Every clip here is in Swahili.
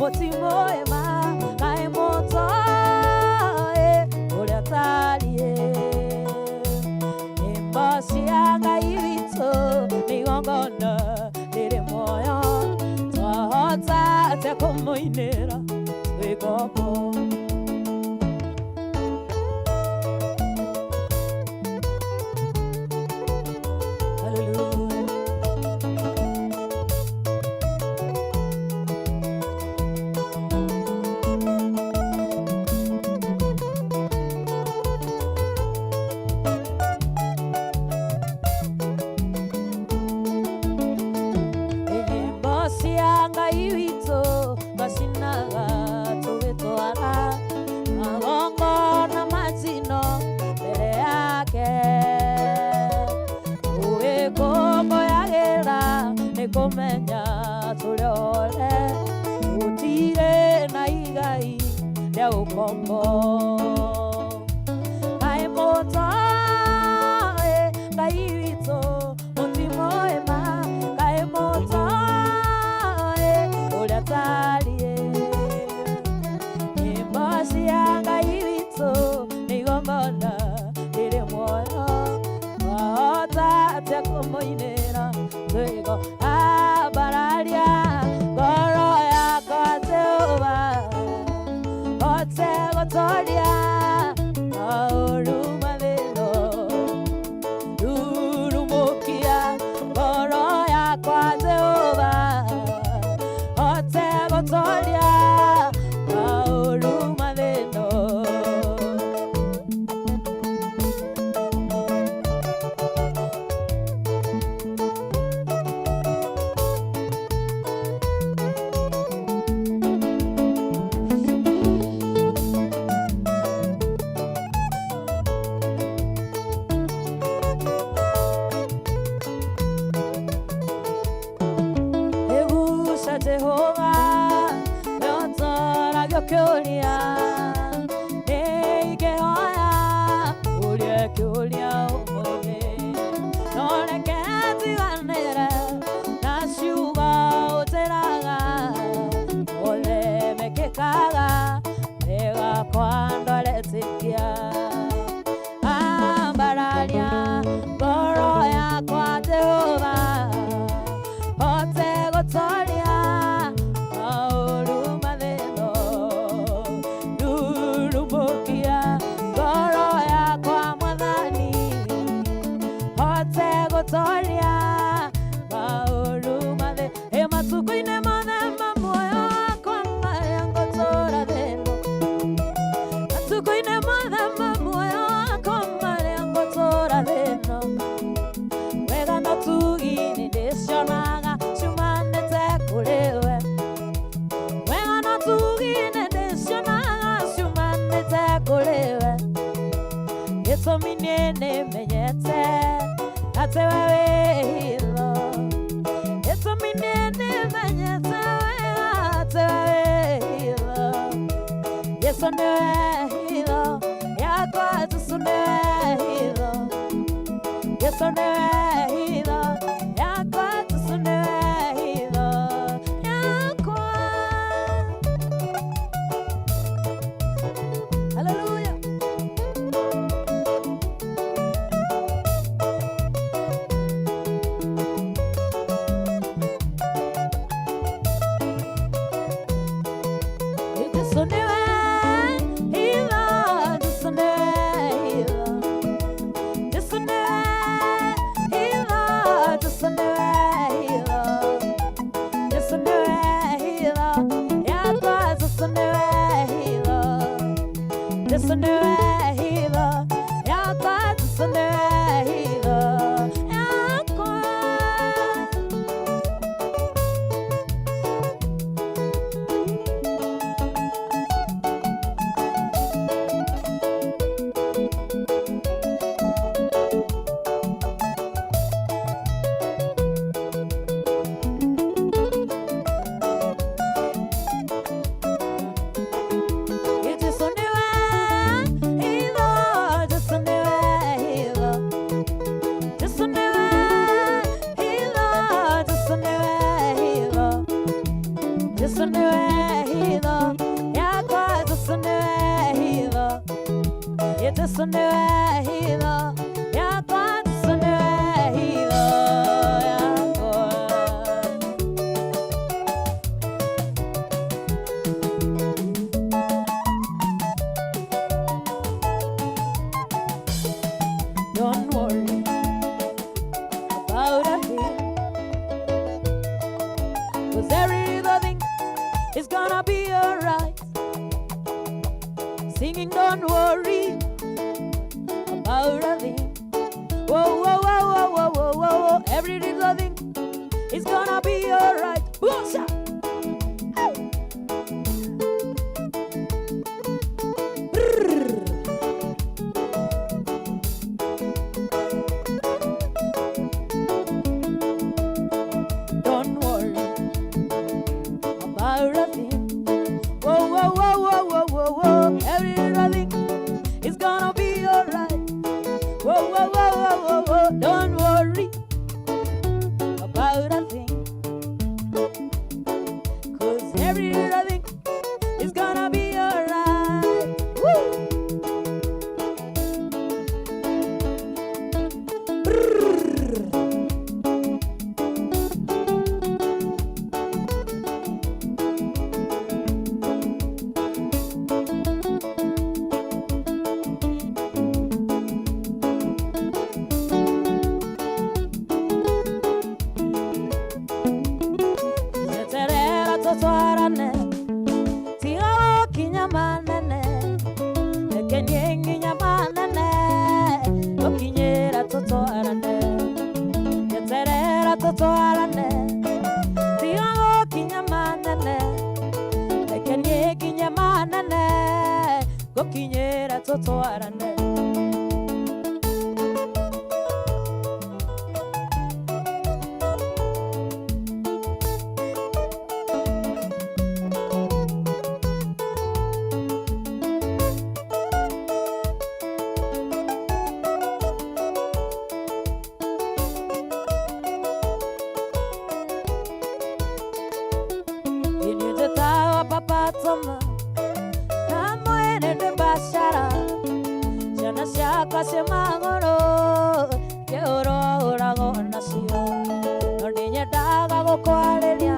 Otimoema kaimoto uliatalie imbosianga iwito nigongona liri moyo tohota tekomoinera wigopo. Komenya tulole utire na igai ya ukombo kaimoto kaivito utimoema kaimoto uliatalie imbasi ya kaivito nigombona liri moyo waota tekomoinera tuigo abaralia goro ya koteoba otego tolia auruma velo urumukia goro ya koteoba otego tolia auruma velo. Jehovah, yotora gyokulia, eigehoya, ulie kulia umone, nore keti vanere, nashuba uteraga, ole mekekaga, ega cuando letikia, ambaralia, goroya kwa Jehovah, otego tolia. Tolia bauruma de ematukuine manema moyo kwa mayango tora deno matukuine manema moyo kwa mayango tora deno wega no tugini desionaga shumane tekulewe wega no tugini desionaga shumane tekulewe yeto minene menyete ate wewe hilo yeto minene menyete ate wewe hilo yeso newe hilo yako atusu newe hilo yeso newe hilo yako atusu newe hilo yako. Hallelujah. Hilo about a thing. 'Cause every little thing is gonna be alright. Singing, don't worry about a thing. Whoa, whoa, whoa, whoa, whoa, whoa, whoa. Every little thing is gonna be alright. Boosha! Don't worry about a thing. Whoa, whoa, whoa, whoa, whoa, whoa, whoa. Every little thing is gonna be alright. Whoa, whoa, whoa, whoa, whoa, whoa. Don't worry about a thing. 'Cause every little thing is gonna be alright. Woo! Yeterera totwarane tiga okinya manene ekenyengi nyamanene okinyera totwarane yeterera totwarane tiga okinya manene ekenyengi nyamanene okinyera totwarane. Initetawa papatoma namoene de bashara jana shaka semagoro keoro orago nasio nondinya daga gokwareria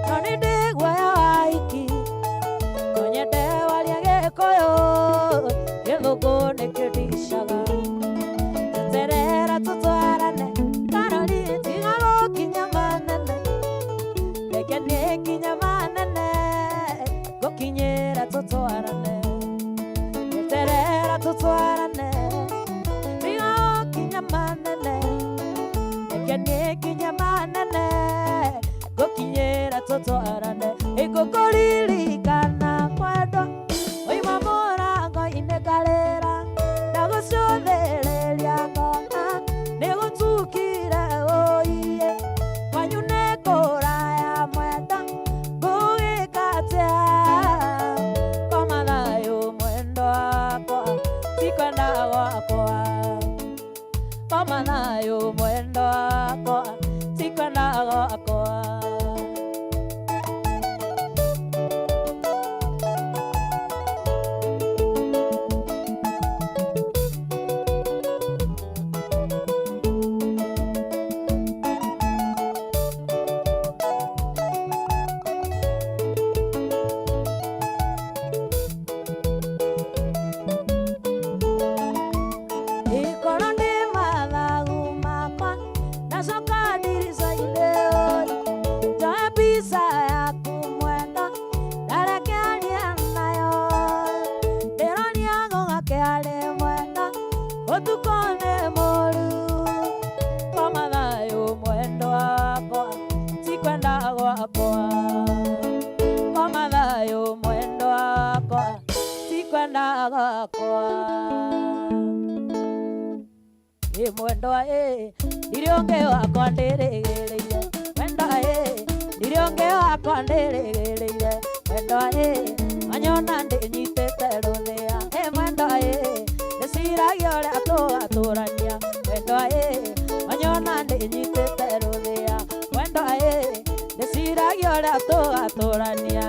noni de gwaya waiki konye de walia gekoyo gelogo nekedishaga terera tutwarane karoli tigalo kinyamanane ekeneki nyamanane gokinyera totwarane terera totwarane rigo kinyamanane ekeneki nyamanane gokinyera totwarane ekokolili kana kwado oi mamora go inegalera dagosolelia ngona negotukira oiye kwanyune kora ya mwenda buikatea komanayo mwendo wako sikwenda wako komanayo mwendo wako sikwenda wako. Ikoronde mathagu makwa nacoka ndirica-inĩ njoe mbica yaku mwenda ndarekearia nayo ndĩronia gũgakĩarĩ mwenda ũtukũ nĩ mũru koma thayũ mwendo wakwa sikwenda gwakwa koma thayũ mwendo wakwa sikwenda gwakwa. Mwendwa ndirionge wakwa ndĩrĩgĩrĩire mwendwa ndirionge wakwa ndĩrĩgĩrĩire mwendwa anyona ndĩnyitĩte rũthĩa mwendwa ndĩciragia ũrĩa tũgatũrania mwendwa anyona ndĩnyitĩte rũthĩa mwendwa ndĩciragia ũrĩa tũgatũrania.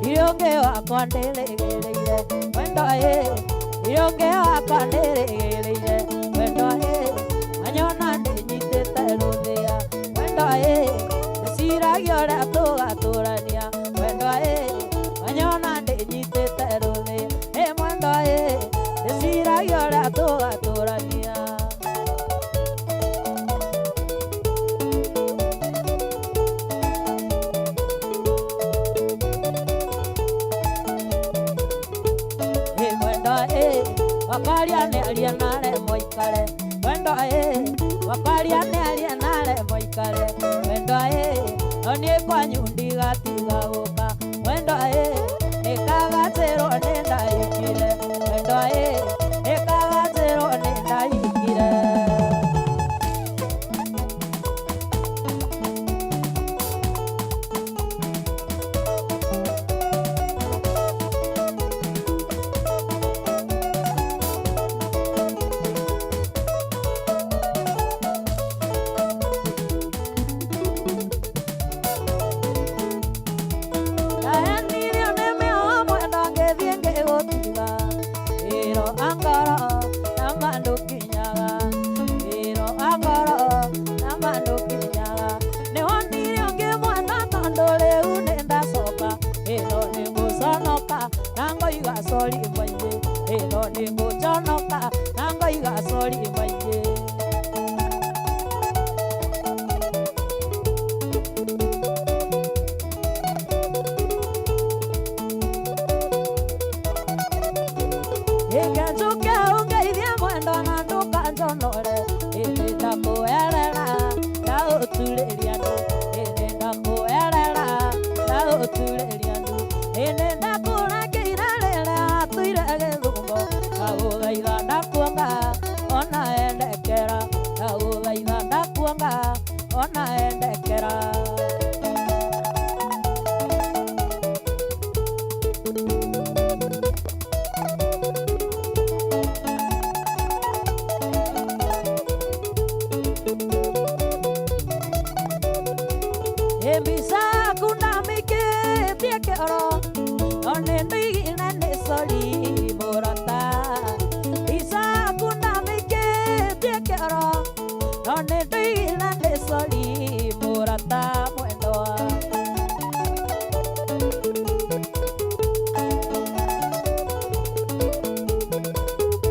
Ndirionge wakwa ndĩrĩgĩrĩire mwendwa ndirionge wakwa ndĩrĩgĩrĩire mwendwa ndĩciragia ũrĩa tũgatũrania mwendwa wanyona ndĩnyitĩte rũthĩ mwendwa ndĩciragia ũrĩa tũgatũrania wakaria nĩ aria nare moikare mwendwa wakaria nĩ aria nare moikare mwendwa no niĩ kwanyu ndigatiga gũka mwendwa nĩkagatĩrwo nĩ ndaikire mwendwa nĩkagatĩrwo nĩ ndaikire Sorry, my dear. Hey, no, go Jonoka. Nango, you got sorry, my dear. Hey, can't you go? Okay, the one on a do can't on order. Hey, the coera. Now to Liliano. Hey, the coera. Now to Liliano. Hey, the ona endekera Emisa kuna mike tiekero one ndigina ne sori morata Isa kuna mike tiekero one